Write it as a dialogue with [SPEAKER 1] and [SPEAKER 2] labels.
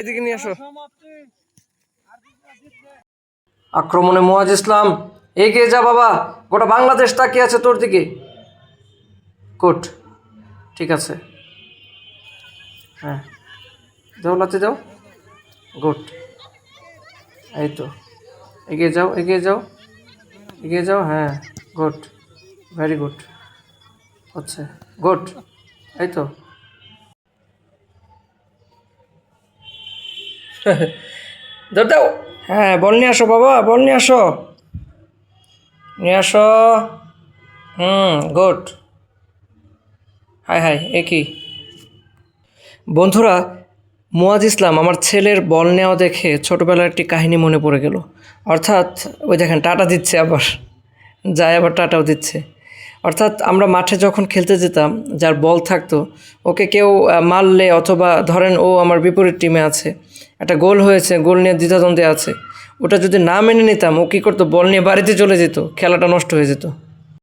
[SPEAKER 1] এদিকে নিয়ে আসো। আক্রমণে মুয়াজ ইসলাম, এগিয়ে যা বাবা, গোটা বাংলাদেশ তাকিয়ে আছে তোর দিকে। গুড, ঠিক আছে, হ্যাঁ যাও লাতে যাও, গুড, এই তো, এগিয়ে যাও এগিয়ে যাও এগিয়ে যাও, হ্যাঁ গুড, ভেরি গুড, হচ্ছে গুড, এই তো। ধর দাও, হ্যাঁ বল নিয়ে আসো বাবা, বল নিয়ে আসো, নিয়ে আসো, গুড। হাই হাই, এ কি বন্ধুরা, মুয়াজ ইসলাম আমার ছেলের বল নেওয়া দেখে ছোটোবেলার একটি কাহিনী মনে পড়ে গেল। অর্থাৎ ওই দেখেন টাটা দিচ্ছে, আবার যায় আবার টাটাও দিচ্ছে। অর্থাৎ আমরা মাঠে যখন খেলতে যেতাম, যার বল থাকতো, ওকে কেউ মারলে অথবা ধরেন ও আমার বিপরীত টিমে আছে, একটা গোল হয়েছে, গোল নিয়ে দ্বিধাদ্বন্দ্বে আছে, ওটা যদি না মেনে নিতাম, ও কী করতো, বল নিয়ে বাড়িতে চলে যেত, খেলাটা নষ্ট হয়ে যেত।